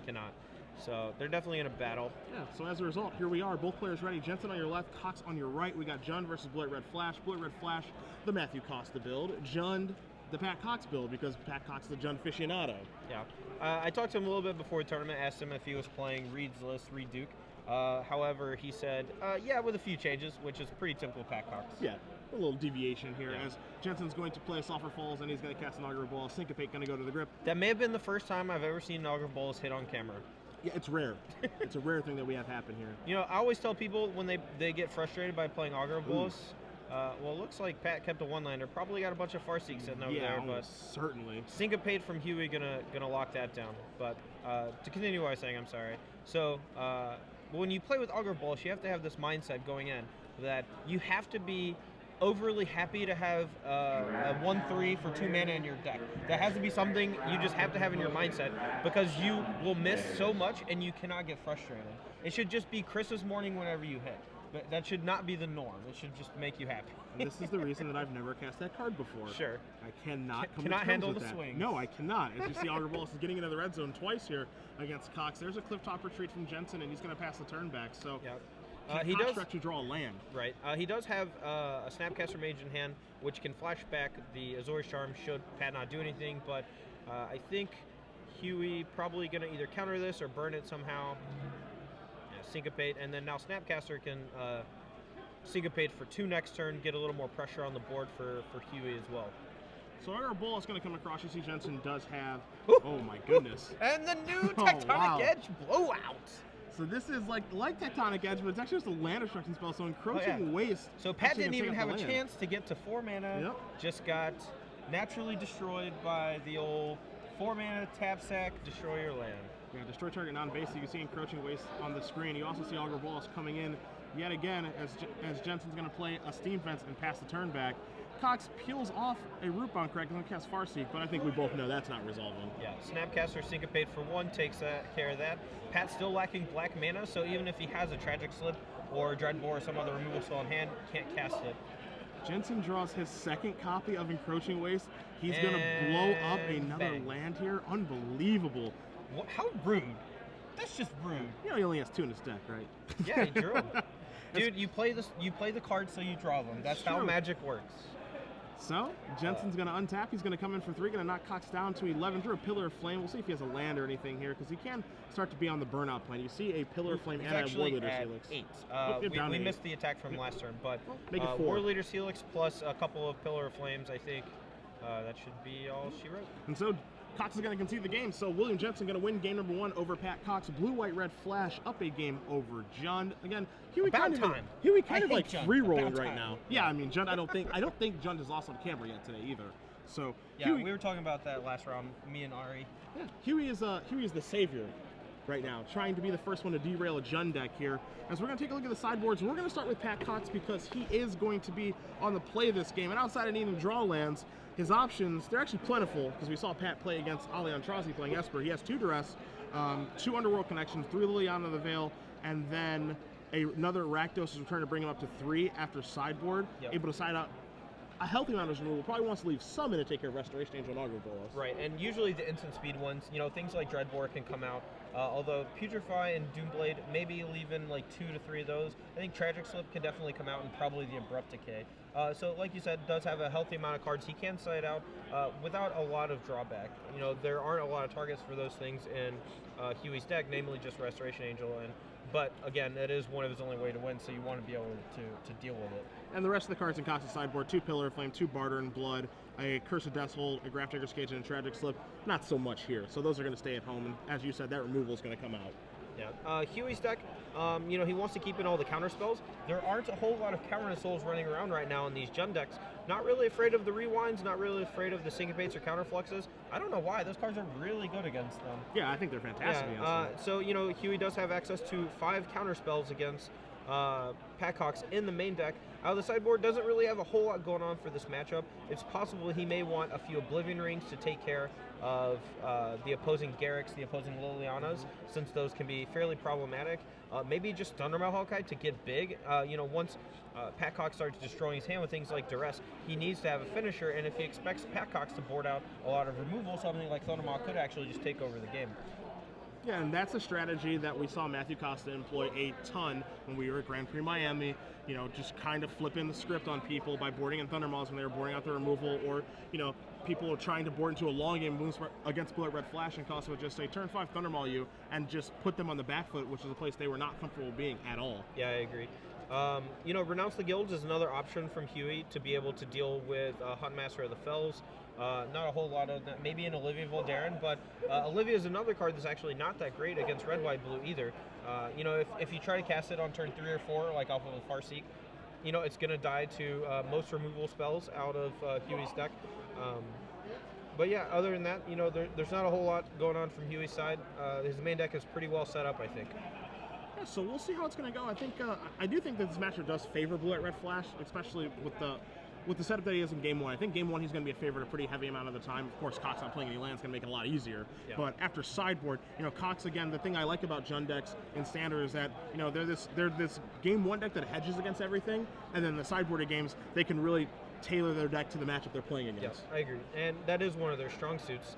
cannot. So they're definitely in a battle. Yeah, so as a result, here we are, both players ready. Jensen on your left, Cox on your right. We got Jund versus Blue Red Flash. Blue Red Flash, the Matthew Costa build. Jund, the Pat Cox build, because Pat Cox is the Jund aficionado. Yeah. I talked to him a little bit before the tournament, asked him if he was playing Reed's list, Reed Duke. However, he said, yeah, with a few changes, which is pretty typical Pat Cox. Yeah, a little deviation here, Yeah. as Jensen's going to play Sulphur Falls, and he's going to cast an Augur Ball. Syncopate going to go to the grip. That may have been the first time I've ever seen an Augur Balls hit on camera. Yeah, it's rare. It's a rare thing that we have happen here. You know, I always tell people when they get frustrated by playing Augur Balls, well, it looks like Pat kept a one-liner. Probably got a bunch of Farseek sitting over there, but certainly. Syncopate from Huey gonna lock that down. But to continue what I was saying, I'm sorry. So when you play with Augur Balls, you have to have this mindset going in that you have to be overly happy to have a 1/3 for 2 mana in your deck. That has to be something you just have to have in your mindset, because you will miss so much and you cannot get frustrated. It should just be Christmas morning whenever you hit. But that should not be the norm. It should just make you happy. And this is the reason that I've never cast that card before. Sure. I cannot come cannot to terms handle with the that. swings. No, I cannot. As you see, Augur Balls is getting into the red zone twice here against Cox. There's a clifftop retreat from Jensen, and he's going to pass the turn back. So Yep. he does actually draw a land. Right. He does have a Snapcaster Mage in hand, which can flash back the Azorius Charm should Pat not do anything. But I think Huey probably going to either counter this or burn it somehow. Yeah, Syncopate, and then now Snapcaster can Syncopate for 2 next turn, get a little more pressure on the board for Huey as well. So Augur Ball is going to come across. You see Jensen does have... Ooh. Oh my goodness. And the new Oh, Tectonic wow. Edge blowout. So this is like Tectonic Edge, but it's actually just a land destruction spell, so Encroaching Waste. So Pat actually didn't can even take have up a the land. chance to get to 4 mana. Yep. Just got naturally destroyed by the old 4 mana tap sack, destroy your land. Yeah, destroy target non-basic. You can see Encroaching Waste on the screen. You also see Augur Balls coming in yet again as Jensen's going to play a Steam Fence and pass the turn back. Cox peels off a Root Bound Crack and cast Farseek, but I think we both know that's not resolving. Yeah, Snapcaster Syncopate for 1 takes care of that. Pat's still lacking black mana, so even if he has a Tragic Slip or Dreadbore or some other removal spell in hand, can't cast it. Jensen draws his second copy of Encroaching Waste. He's going to blow up another bang. land here. Unbelievable. What, how rude. That's just rude. You know he only has 2 in his deck, right? Yeah, he drew them. Dude, you play the cards so you draw them. That's how true. Magic works. So, Jensen's going to untap. He's going to come in for 3, going to knock Cox down to 11 through a Pillar of Flame. We'll see if he has a land or anything here, because he can start to be on the burnout plan. You see a Pillar of Flame He's and a War actually Leader's at Helix. 8. Down We to 8. missed the attack from last turn, but make it 4. War Leader's Helix plus a couple of Pillar of Flames, I think that should be all she wrote. And so, Cox is going to concede the game. So, William Jensen going to win game number 1 over Pat Cox. Blue, White, Red Flash up a game over Jund. Again, Huey About kind of time. Huey kind I of hate like Jund. free rolling About right time. now. Yeah, I mean Jund. I don't think Jund has lost on camera yet today either. So Yeah, Huey, we were talking about that last round, me and Ari. yeah, Huey is the savior right now, trying to be the first one to derail a Jund deck here. As we're going to take a look at the sideboards, we're going to start with Pat Cox because he is going to be on the play this game. And outside of needing to draw lands, his options, they're actually plentiful, because we saw Pat play against Ali Antrazi playing Esper. He has 2 Duress, 2 Underworld Connections, 3 Liliana of the Veil, and then another Rakdos is returned to bring him up to 3 after sideboard, Yep. able to side out a healthy amount of his removal. Probably wants to leave some in to take care of Restoration Angel and Augur Bolas. Right, and usually the instant speed ones, you know, things like Dreadbore can come out. Although Putrefy and Doomblade, maybe leaving like 2 to 3 of those. I think Tragic Slip can definitely come out, and probably the Abrupt Decay. So, like you said, does have a healthy amount of cards he can side out without a lot of drawback. You know, there aren't a lot of targets for those things in Huey's deck, namely just Restoration Angel. But again, that is one of his only way to win, so you want to be able to deal with it. And the rest of the cards in Cox's sideboard, 2 Pillar of Flame, 2 Barter and Blood, a Curse of Death's Hold, a Grafdigger's Cage, and a Tragic Slip. Not so much here. So those are going to stay at home, and as you said, that removal is going to come out. Yeah, Huey's deck, you know, he wants to keep in all the counter spells. There aren't a whole lot of counter souls running around right now in these Jund decks. Not really afraid of the rewinds, not really afraid of the syncopates or counter fluxes. I don't know why. Those cards are really good against them. Yeah, I think they're fantastic against them. So, you know, Huey does have access to 5 counter spells against Pat Cox in the main deck. The sideboard doesn't really have a whole lot going on for this matchup. It's possible he may want a few Oblivion Rings to take care of the opposing Garrix, the opposing Lilianas, since those can be fairly problematic. Maybe just Thundermail Hawkeye to get big. You know, once Pat Cox starts destroying his hand with things like Duress, he needs to have a finisher, and if he expects Pat Cox to board out a lot of removal, something like Thundermail could actually just take over the game. Yeah, and that's a strategy that we saw Matthew Costa employ a ton when we were at Grand Prix Miami. You know, just kind of flipping the script on people by boarding in Thunder Maws when they were boarding out their removal, or, you know, people are trying to board into a long game against Blue Red Flash, and Costa would just say, turn 5 Thunder Maul you, and just put them on the back foot, which is a place they were not comfortable being at all. Yeah, I agree. You know, Renounce the Guilds is another option from Huey to be able to deal with Huntmaster of the Fells. Not a whole lot of that, maybe an Olivia Voldaren, but Olivia is another card that's actually not that great against red, white, blue either. You know, if you try to cast it on turn 3 or 4, like off of a Farseek, you know, it's going to die to most removal spells out of Huey's deck. But yeah, other than that, you know, there's not a whole lot going on from Huey's side. His main deck is pretty well set up, I think. Yeah, so we'll see how it's going to go. I think I do think that this matchup does favor Blue Red Flash, especially with the setup that he is in Game 1. I think Game 1 he's going to be a favorite a pretty heavy amount of the time. Of course, Cox not playing any lands going to make it a lot easier. Yeah. But after sideboard, you know, Cox, again, the thing I like about Jund decks in Standard is that, you know, they're this Game 1 deck that hedges against everything, and then the sideboarded games, they can really tailor their deck to the matchup they're playing against. Yeah, I agree. And that is one of their strong suits.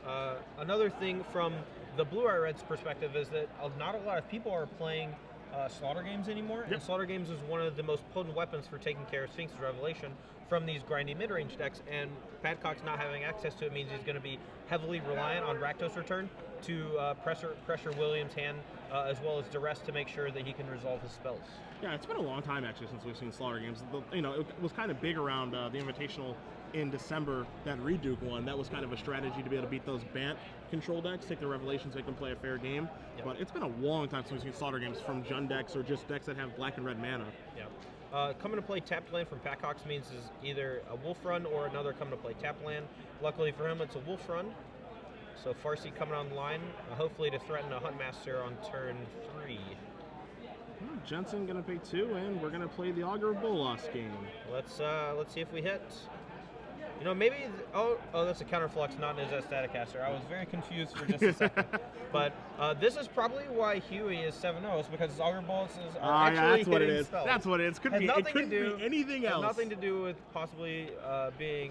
Another thing from the Blue-Eye Reds perspective is that not a lot of people are playing Slaughter Games anymore, and Slaughter Games is one of the most potent weapons for taking care of Sphinx's Revelation from these grindy mid-range decks, and Pat Cox not having access to it means he's going to be heavily reliant on Rakdos Return to pressure Williams' hand, as well as Duress to make sure that he can resolve his spells. Yeah, it's been a long time actually since we've seen Slaughter Games. You know, it was kind of big around the Invitational in December that Reduke won. That was kind of a strategy to be able to beat those Bant control decks, take the Revelations, make them play a fair game. Yep. But it's been a long time since we've seen Slaughter Games from Jund decks or just decks that have black and red mana. Yeah. Coming to play tapped land from Pat Cox means is either a Wolf Run or another coming to play tapped land. Luckily for him, it's a Wolf Run. So Farseek coming on the line, hopefully to threaten a Huntmaster on turn 3. Jensen gonna pay 2, and we're gonna play the Augur of Bolas game. Let's see if we hit. You know, maybe oh, that's a counterflux, not an Staticaster. I was very confused for just a second. But this is probably why Huey is 7-0, is because his Augur Bolas are actually that's what it is. spells. That's what it is. It couldn't be anything else. Nothing to do with possibly being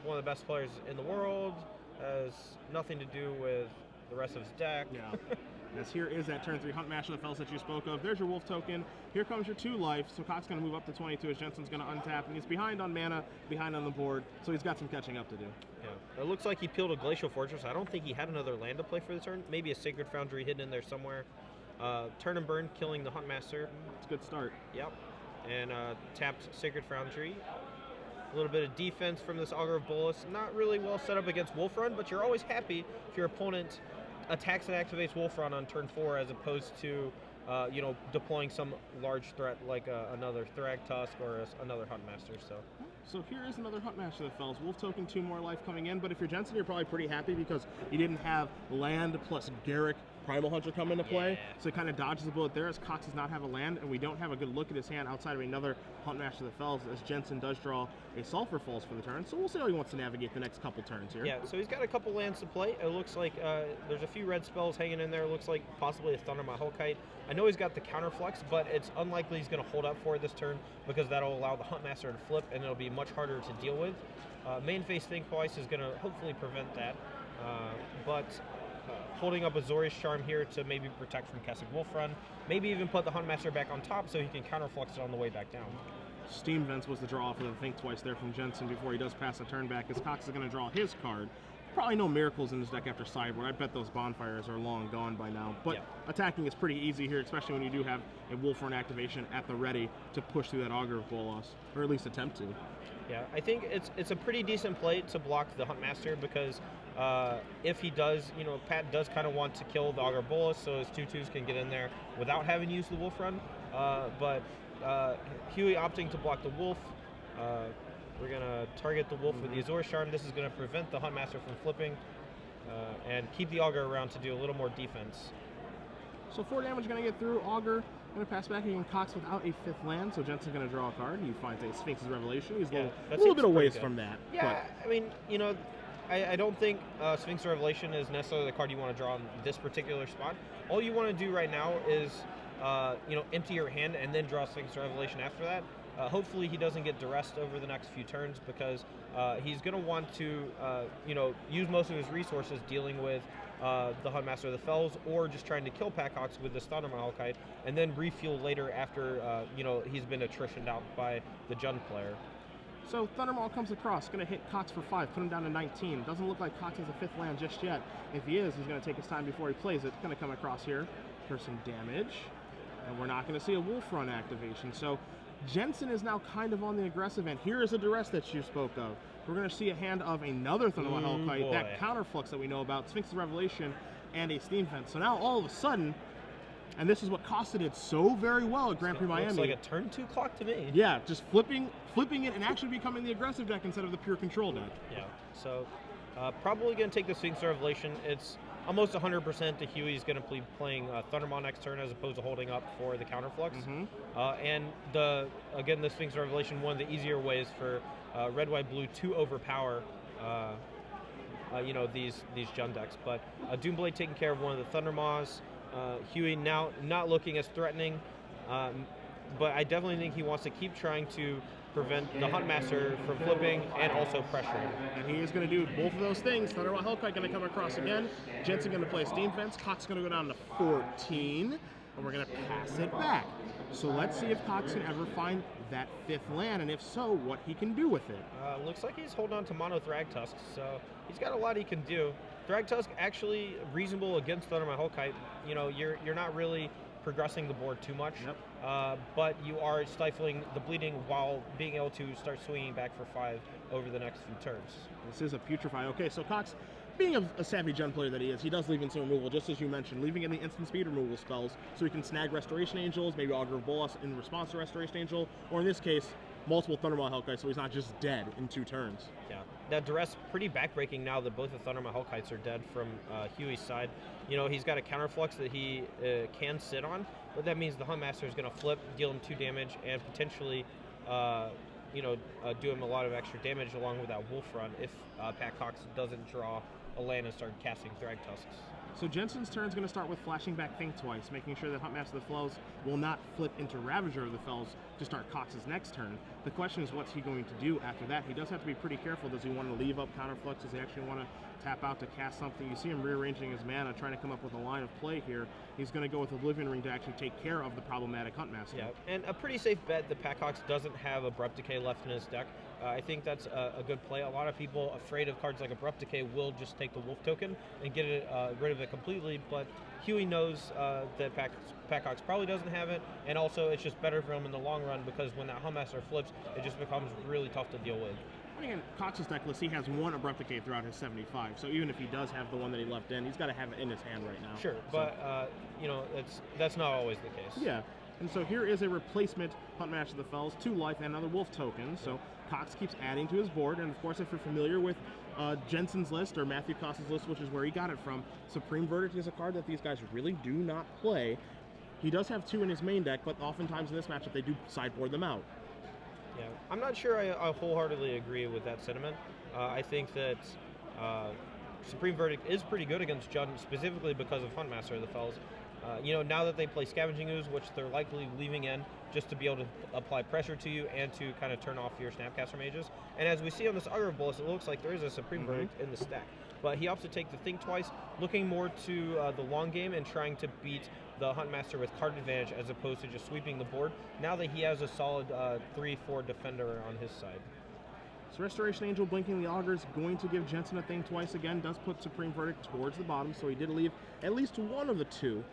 one of the best players in the world. Has nothing to do with the rest of his deck. Yeah. As here is that turn 3 Huntmaster of the Fells that you spoke of. There's your Wolf token. Here comes your 2 life. So Cox going to move up to 22 as Jensen's going to untap. And he's behind on mana, behind on the board. So he's got some catching up to do. Yeah. It looks like he peeled a Glacial Fortress. I don't think he had another land to play for the turn. Maybe a Sacred Foundry hidden in there somewhere. Turn and burn, killing the Huntmaster. It's a good start. Yep. And tapped Sacred Foundry. A little bit of defense from this Augur of Bolas. Not really well set up against Wolf Run, but you're always happy if your opponent attacks and activates Wolf Run on turn 4 as opposed to, you know, deploying some large threat like another Thrag Tusk or another Huntmaster. So here is another Huntmaster of the Fells. Wolf token, 2 more life coming in. But if you're Jensen, you're probably pretty happy because you didn't have land plus Garrick Primal Hunter come into play. Yeah. So it kind of dodges the bullet there as Cox does not have a land, and we don't have a good look at his hand outside of another Huntmaster of the Fells as Jensen does draw a Sulfur Falls for the turn. So we'll see how he wants to navigate the next couple turns here. Yeah, so he's got a couple lands to play. It looks like there's a few red spells hanging in there. It looks like possibly a Thunder Mahokite. I know he's got the Counterflux, but it's unlikely he's going to hold up for it this turn because that'll allow the Huntmaster to flip, and it'll be much harder to deal with. Main phase Think Twice is going to hopefully prevent that, but holding up a Zorius Charm here to maybe protect from Kessig Wolf Run, maybe even put the Huntmaster back on top so he can Counterflux it on the way back down. Steam Vents was the draw for the Think Twice there from Jensen before he does pass the turn back, as Cox is going to draw his card. Probably no miracles in his deck after sideboard. I bet those bonfires are long gone by now. But attacking is pretty easy here, especially when you do have a Wolf Run activation at the ready to push through that Augur of Bolas, or at least attempt to. Yeah, I think it's a pretty decent play to block the Huntmaster because if he does, you know, Pat does kind of want to kill the Augur Bolas so his 2/2s can get in there without having to use the Wolf Run. But Huey opting to block the Wolf. We're going to target the Wolf with the Azor Charm. This is going to prevent the Huntmaster from flipping and keep the Augur around to do a little more defense. So 4 damage going to get through. Augur going to pass back again. Cox without a 5th land, so Jensen's going to draw a card. He finds a Sphinx's Revelation. He's a little bit of ways from that. Yeah, I mean, you know, I don't think Sphinx's Revelation is necessarily the card you want to draw in this particular spot. All you want to do right now is, you know, empty your hand and then draw Sphinx's Revelation after that. Hopefully he doesn't get duressed over the next few turns because he's going to want to, you know, use most of his resources dealing with the Huntmaster of the Fells, or just trying to kill Packhawks with this Thundermaw Kite, and then refuel later after he's been attritioned out by the Jund player. So Thundermaw comes across, going to hit Cox for 5, put him down to 19. Doesn't look like Cox has a 5th land just yet. If he is, he's going to take his time before he plays it. Going to come across here for some damage, and we're not going to see a Wolf Run activation. So Jensen is now kind of on the aggressive end. Here is a duress that you spoke of. We're going to see a hand of another Thundermaw Kite, that counterflux that we know about, Sphinx's Revelation, and a Steam Fence. So now all of a sudden, and this is what Costa did so very well at Grand Prix Miami. Looks like a turn 2 clock to me. Yeah, just flipping it and actually becoming the aggressive deck instead of the pure control deck. Yeah, so probably going to take the Sphinx Revelation. It's almost 100% that Huey's going to be playing Thundermaw next turn as opposed to holding up for the counterflux. And the Sphinx Revelation, one of the easier ways for red, white, blue to overpower these Jund decks. But Doomblade taking care of one of the Thundermaws. Huey now not looking as threatening, but I definitely think he wants to keep trying to prevent the Huntmaster from flipping and also pressuring. And he is going to do both of those things. Thundermaw Hellkite going to come across again. Jensen going to play Steam Fence. Cox going to go down to 14, and we're going to pass it back. So let's see if Cox can ever find that 5th land, and if so, what he can do with it. Looks like he's holding on to Mono Thragtusk, so he's got a lot he can do. Thragtusk actually reasonable against Thundermaw Hellkite. You're not really progressing the board too much, but you are stifling the bleeding while being able to start swinging back for 5 over the next few turns. This is a Putrefy. Okay, so Cox, being a savvy Jund player that he is, he does leave in some removal, just as you mentioned, leaving in the instant speed removal spells, so he can snag Restoration Angels, maybe Augur of Bolas in response to Restoration Angel, or in this case, multiple Thundermaw Hellkites, so he's not just dead in 2 turns. Yeah, that duress pretty backbreaking now that both the Thundermaw Hellkites are dead from Huey's side. He's got a counterflux that he can sit on, but that means the Huntmaster is going to flip, deal him 2 damage, and potentially do him a lot of extra damage along with that Wolf Run if Packhawks doesn't draw a land and start casting Thragtusks. So Jensen's turn is going to start with flashing back Think Twice, making sure that Huntmaster of the Fells will not flip into Ravager of the Fells to start Cox's next turn. The question is, what's he going to do after that? He does have to be pretty careful. Does he want to leave up Counterflux? Does he actually want to tap out to cast something? You see him rearranging his mana, trying to come up with a line of play here. He's going to go with Oblivion Ring to actually take care of the problematic Huntmaster. Yeah, and a pretty safe bet that Packhawks doesn't have Abrupt Decay left in his deck. I think that's a good play. A lot of people afraid of cards like Abrupt Decay will just take the Wolf token and get rid of it completely, but Huey knows that Packhawks probably doesn't have it, and also it's just better for him in the long run because when that Huntmaster flips, it just becomes really tough to deal with. Again, Cox's deck list, he has 1 Abrupt Decay throughout his 75, so even if he does have the one that he left in, he's got to have it in his hand right now. Sure, but that's not always the case. Yeah, and so here is a replacement Huntmaster of the Fells, 2 life, and another Wolf token, so Cox keeps adding to his board, and of course if you're familiar with Jensen's list, or Matthew Costa's list, which is where he got it from, Supreme Verdict is a card that these guys really do not play. He does have 2 in his main deck, but oftentimes in this matchup they do sideboard them out. Yeah, I'm not sure I wholeheartedly agree with that sentiment. I think that Supreme Verdict is pretty good against Jund, specifically because of Huntmaster of the Fells. Now that they play Scavenging Ooze, which they're likely leaving in just to be able to apply pressure to you and to kind of turn off your Snapcaster Mages. And as we see on this Augur of Bolas, it looks like there is a Supreme Verdict in the stack. But he opts to take the Think Twice, looking more to the long game and trying to beat the Huntmaster with card advantage as opposed to just sweeping the board, now that he has a solid 3-4 defender on his side. So Restoration Angel blinking the Augur is going to give Jensen a Think Twice again, does put Supreme Verdict towards the bottom, so he did leave at least 1 of the 2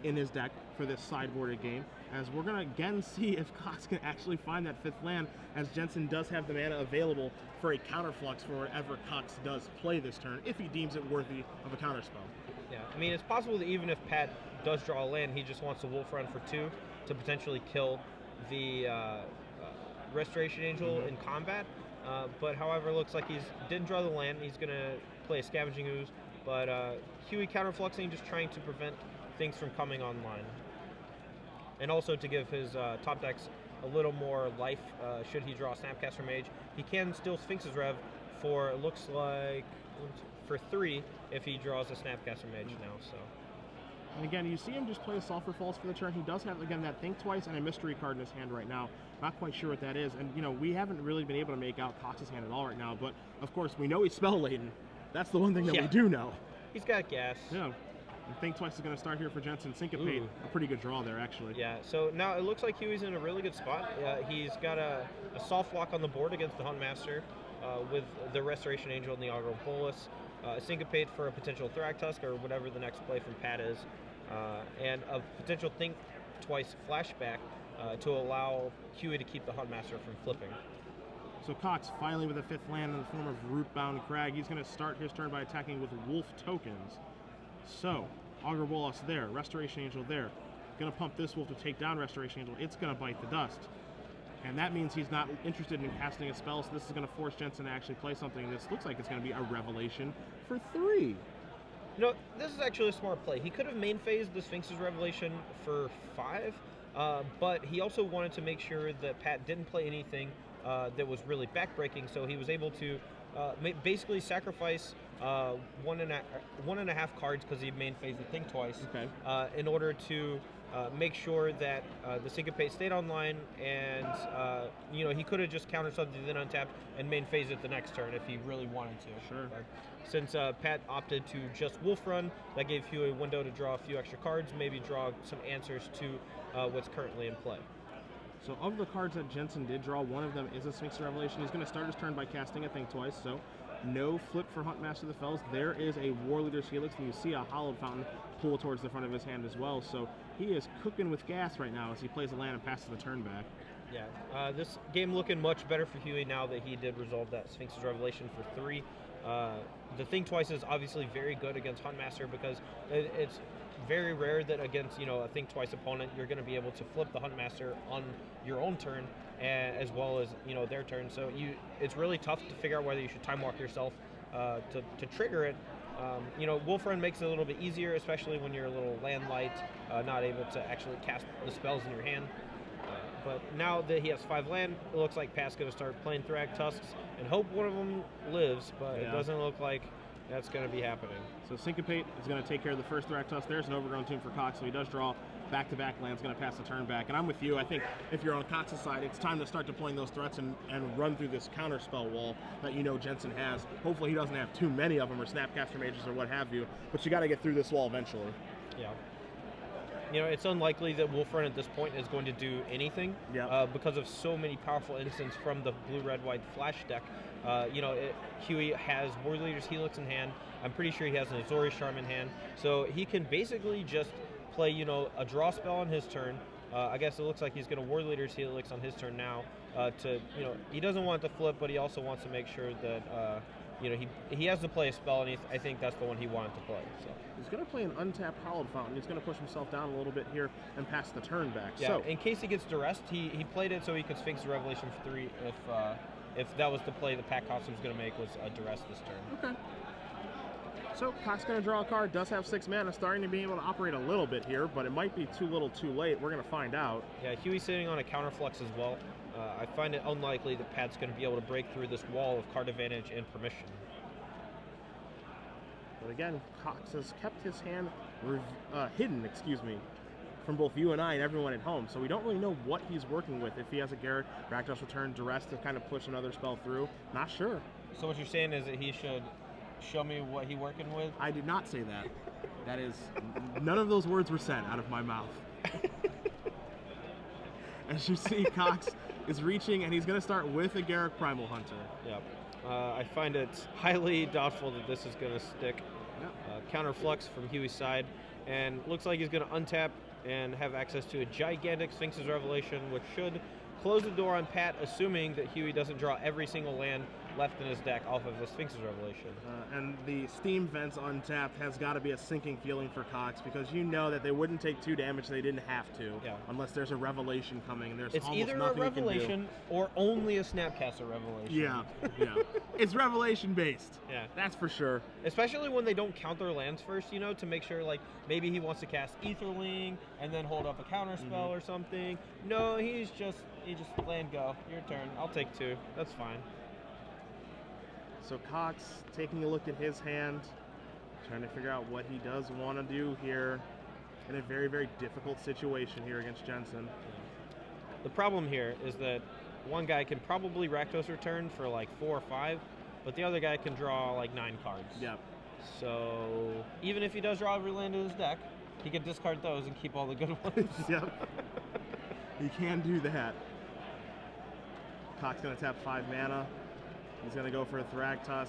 in his deck for this sideboarded game, as we're going to again see if Cox can actually find that 5th land, as Jensen does have the mana available for a counterflux for whatever Cox does play this turn, if he deems it worthy of a counterspell. Yeah, I mean, it's possible that even if Pat does draw a land, he just wants a Wolf Run for 2 to potentially kill the Restoration Angel in combat. But however, it looks like he didn't draw the land. He's going to play a Scavenging Ooze, but Huey counterfluxing, just trying to prevent things from coming online. And also to give his top decks a little more life should he draw a Snapcaster Mage. He can still Sphinx's Rev for, it looks like, for 3 if he draws a Snapcaster Mage now. So. And again, you see him just play a Sulphur Falls for the turn. He does have, again, that Think Twice and a Mystery card in his hand right now. Not quite sure what that is. And, we haven't really been able to make out Cox's hand at all right now. But, of course, we know he's spell laden. That's the one thing that we do know. He's got gas. Yeah. And Think Twice is going to start here for Jensen. Syncopate, Ooh. a pretty good draw there, actually. Yeah, so now it looks like Huey's in a really good spot. He's got a soft lock on the board against the Huntmaster with the Restoration Angel and the Augur Bolus. Syncopate for a potential Thragtusk or whatever the next play from Pat is. And a potential Think Twice flashback to allow Huey to keep the Huntmaster from flipping. So Cox finally with a 5th land in the form of Rootbound Crag. He's going to start his turn by attacking with Wolf tokens. So, Augur Bolus there, Restoration Angel there. Going to pump this Wolf to take down Restoration Angel. It's going to bite the dust. And that means he's not interested in casting a spell, so this is going to force Jensen to actually play something. This looks like it's going to be a Revelation for 3. You know, this is actually a smart play. He could have main phased the Sphinx's Revelation for 5, but he also wanted to make sure that Pat didn't play anything that was really backbreaking, so he was able to basically sacrifice 1.5 cards because he main phased the Think Twice in order to make sure that the Syncopate stayed online, and you know, he could have just countered something, then untapped and main phased it the next turn if he really wanted to. Sure. Since Pat opted to just Wolf Run, that gave Huey a window to draw a few extra cards, maybe draw some answers to what's currently in play. So of the cards that Jensen did draw, one of them is a Sphinx Revelation. He's going to start his turn by casting a Think Twice, so no flip for Huntmaster of the Fells. There is a War Leader's Helix, and you see a Hallowed Fountain pull towards the front of his hand as well. So he is cooking with gas right now as he plays a land and passes the turn back. Yeah, this game looking much better for Huey now that he did resolve that Sphinx's Revelation for 3. The Think Twice is obviously very good against Huntmaster because it's very rare that against, you know, a Think Twice opponent you're going to be able to flip the Huntmaster on your own turn as well as, you know, their turn. So it's really tough to figure out whether you should time walk yourself to trigger it. You know, Wolf Run makes it a little bit easier, especially when you're a little land light, not able to actually cast the spells in your hand. But now that he has 5 land, it looks like Pat's going to start playing Thragtusks and hope one of them lives, but it doesn't look like that's going to be happening. So Syncopate is going to take care of the first Thragtusk. There's an Overgrown Tomb for Cox, so he does draw back-to-back lands, going to pass the turn back. And I'm with you. I think if you're on Cox's side, it's time to start deploying those threats and run through this counterspell wall that you know Jensen has. Hopefully he doesn't have too many of them or Snapcaster Mages or what have you, but you got to get through this wall eventually. Yeah. You know, it's unlikely that Wolf Run at this point is going to do anything because of so many powerful instants from the blue-red-white flash deck. You know, Huey has War Leader's Helix in hand. I'm pretty sure he has an Azorius Charm in hand. So he can basically just play, you know, a draw spell on his turn. I guess it looks like he's going to War Leader's Helix on his turn now to, you know, he doesn't want it to flip, but he also wants to make sure that, you know, he has to play a spell, and I think that's the one he wanted to play. So he's going to play an untapped Hallowed Fountain. He's going to push himself down a little bit here and pass the turn back. Yeah, so in case he gets duressed, he played it so he could Sphinx the Revelation for 3 if that was the play the Pat Cox was going to make, was a duress this turn. Okay. So Cox going to draw a card, does have 6 mana, starting to be able to operate a little bit here, but it might be too little too late. We're going to find out. Yeah, Huey's sitting on a counterflux as well. I find it unlikely that Pat's going to be able to break through this wall of card advantage and permission. But again, Cox has kept his hand hidden, from both you and I and everyone at home. So we don't really know what he's working with. If he has a Garrett, Rakdos Return, Duress to kind of push another spell through. Not sure. So what you're saying is that he should show me what he's working with? I did not say that. That is, none of those words were said out of my mouth. As you see, Cox is reaching, and he's going to start with a Garrett Primal Hunter. Yep. I find it highly doubtful that this is going to stick. Yep. Counterflux from Huey's side, and looks like he's going to untap and have access to a gigantic Sphinx's Revelation, which should close the door on Pat, assuming that Huey doesn't draw every single land left in his deck off of the Sphinx's Revelation. And the Steam Vents untapped has got to be a sinking feeling for Cox, because you know that they wouldn't take 2 damage, they didn't have to, unless there's a Revelation coming. There's it's almost either nothing a Revelation or only a Snapcaster Revelation. Yeah. It's Revelation based. Yeah. That's for sure. Especially when they don't count their lands first, you know, to make sure, like, maybe he wants to cast Aetherling and then hold up a counter spell or something. No, he just land go. Your turn. I'll take 2. That's fine. So Cox taking a look at his hand, trying to figure out what he does want to do here in a very, very difficult situation here against Jensen. The problem here is that one guy can probably Rakdos Return for like 4 or 5, but the other guy can draw like 9 cards. Yep. So even if he does draw every land in his deck, he can discard those and keep all the good ones. Yep. He can do that. Cock's going to tap 5 mana. He's going to go for a Thragtusk.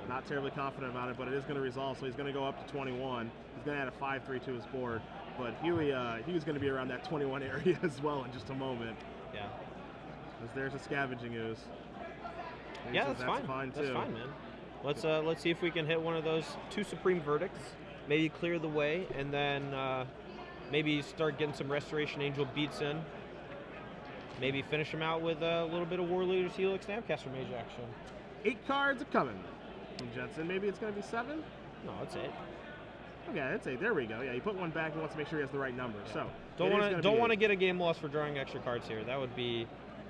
Not terribly confident about it, but it is going to resolve, so he's going to go up to 21. He's going to add a 5/3 to his board. But Huey, he was going to be around that 21 area as well in just a moment. Yeah. Because there's a Scavenging Ooze. Yeah, that's fine. Too. That's fine, man. Let's see if we can hit one of those 2 Supreme Verdicts, maybe clear the way, and then maybe start getting some Restoration Angel beats in. Maybe finish him out with a little bit of War Leader's Helix Snapcaster Mage action. 8 cards are coming from Jensen. Maybe it's going to be 7? No, it's 8. Okay, that's 8. There we go. Yeah, he put one back and wants to make sure he has the right number. Yeah. So don't want to get a game loss for drawing extra cards here. That would be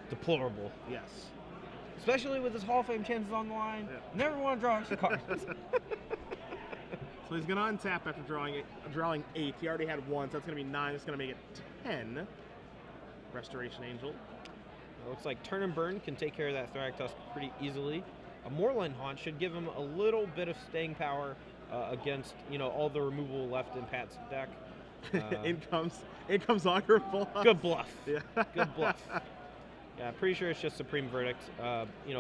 deplorable. Yes. Especially with his Hall of Fame chances on the line. Yeah. Never want to draw extra cards. So he's going to untap after drawing 8. He already had 1, so that's going to be 9. It's going to make it 10. Restoration Angel. It looks like Turn and Burn can take care of that Thragtusk pretty easily. A Moorland Haunt should give him a little bit of staying power against, all the removal left in Pat's deck. in comes Augur Boss. Good bluff. Yeah. Good bluff. Yeah, pretty sure it's just Supreme Verdict,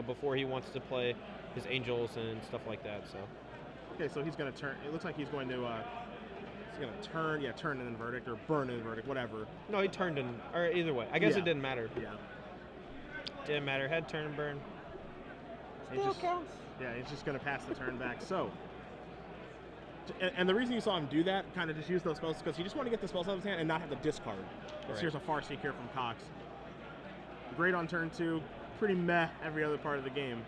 before he wants to play his Angels and stuff like that, so. Okay, so he's going to turn. It looks like he's going to turn and then Verdict, or burn and Verdict, whatever. No, he turned in, or either way. I guess it didn't matter. Yeah. Didn't matter. Had turn and burn. Still counts. Yeah, he's just going to pass the turn back. So, and the reason you saw him do that, kind of just use those spells, is because he just want to get the spells out of his hand and not have to discard. So here's a Farseek here from Cox. Great on turn 2, pretty meh every other part of the game.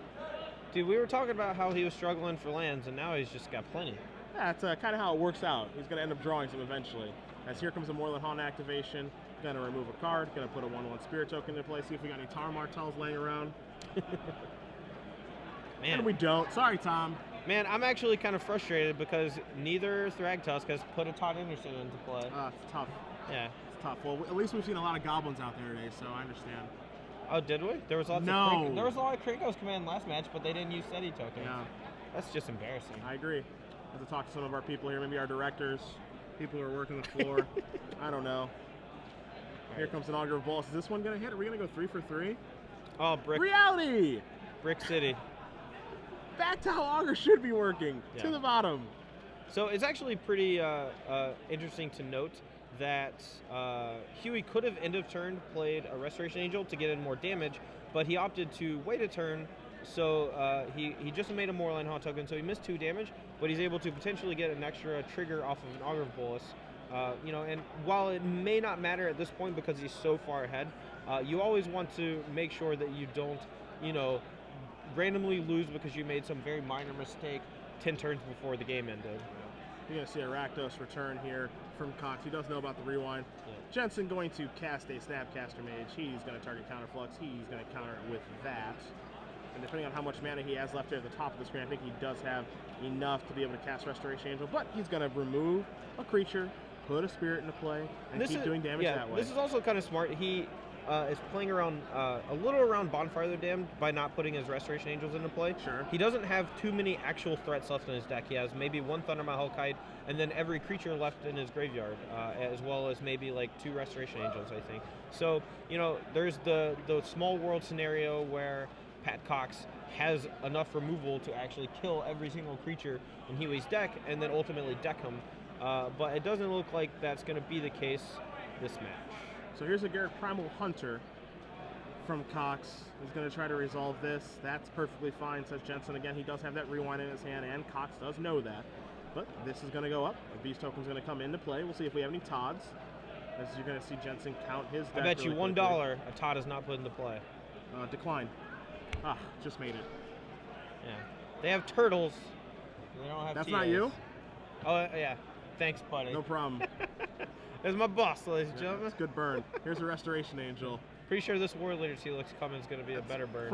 Dude, we were talking about how he was struggling for lands, and now he's just got plenty. Yeah, that's kind of how it works out. He's going to end up drawing some eventually. As here comes a Moorland Haunt activation. Going to remove a card. Going to put a 1/1 Spirit Token into play. See if we got any Tar Martells laying around. Man. And we don't. Sorry, Tom. Man, I'm actually kind of frustrated because neither Thragtusk has put a Todd Anderson into play. It's tough. Yeah. It's tough. Well, at least we've seen a lot of goblins out there today, so I understand. Oh, did we? There was lots of there was a lot of Kratos command last match, but they didn't use SETI tokens. Yeah. That's just embarrassing. I agree. I have to talk to some of our people here, maybe our directors, people who are working the floor. I don't know. Here comes an Augur of Balls. Is this one going to hit? Are we going to go 3 for 3? Oh, Brick. Reality! Brick City. Back to how Augur should be working. Yeah. To the bottom. So it's actually pretty interesting to note that Huey could have end of turn played a Restoration Angel to get in more damage, but he opted to wait a turn. So he just made a Moorland Haunt token, so he missed 2 damage, but he's able to potentially get an extra trigger off of an Augur of Bolus. And while it may not matter at this point because he's so far ahead, you always want to make sure that you don't, randomly lose because you made some very minor mistake 10 turns before the game ended. You're going to see a Rakdos return here from Cox. He does know about the rewind. Yeah. Jensen going to cast a Snapcaster Mage. He's going to target Counterflux. He's going to counter it with that. And depending on how much mana he has left here at the top of the screen, I think he does have enough to be able to cast Restoration Angel. But he's going to remove a creature, put a spirit into play, and keep doing damage that way. This is also kind of smart. He is playing around a little around Bonfire of the Damned by not putting his Restoration Angels into play. Sure. He doesn't have too many actual threats left in his deck. He has maybe 1 Thundermaw Hellkite, and then every creature left in his graveyard, as well as maybe like 2 Restoration Angels, I think. So, there's the small world scenario where Pat Cox has enough removal to actually kill every single creature in Huey's deck, and then ultimately deck him. But it doesn't look like that's going to be the case this match. So here's a Garrett Primal Hunter from Cox. He's going to try to resolve this. That's perfectly fine, says Jensen. Again, he does have that rewind in his hand, and Cox does know that. But this is going to go up. A Beast Token's going to come into play. We'll see if we have any Todds. As you're going to see Jensen count his deck. I bet you really $1 a Todd is not put into play. Decline. Just made it. Yeah. They have turtles. They don't have That's TAs. not you? Oh, yeah. Thanks, buddy. No problem. There's my boss, ladies and gentlemen. That's good burn. Here's a Restoration Angel. Pretty sure this War Leader's Helix Cummins is going to be a better burn. It's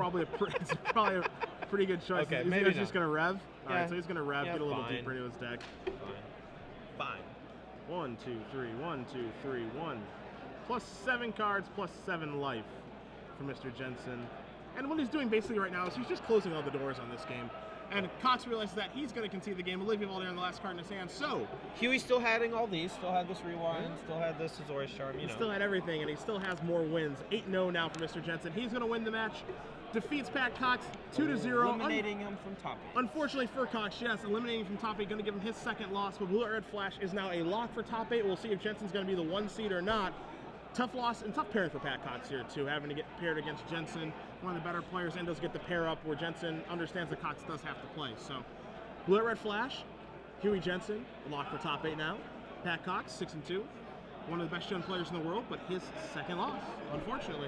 probably a pretty good choice. Okay, maybe he's just going to rev. Yeah. All right, so he's going to rev, get a little fine. deeper into his deck. Fine. 1, 2, 3, 1, 2, 3, 1. Plus 7 cards, plus 7 life for Mr. Jensen. And what he's doing basically right now is he's just closing all the doors on this game. And Cox realizes that he's going to concede the game. Olivia Valder in the last card in his hand. So Huey still having all these, still had this rewind, still had this Azorius Charm, he still had everything, and he still has more wins. 8-0 now for Mr. Jensen. He's going to win the match. Defeats Pat Cox 2-0. Eliminating him from top 8. Unfortunately for Cox, yes, eliminating from top 8, going to give him his second loss. But Blue Red Flash is now a lock for top 8. We'll see if Jensen's going to be the 1 seed or not. Tough loss and tough pairing for Pat Cox here too, having to get paired against Jensen, one of the better players, and does get the pair up where Jensen understands that Cox does have to play. So, Blue Red Flash, Huey Jensen, locked for top 8 now. Pat Cox, 6-2, one of the best young players in the world, but his second loss, unfortunately.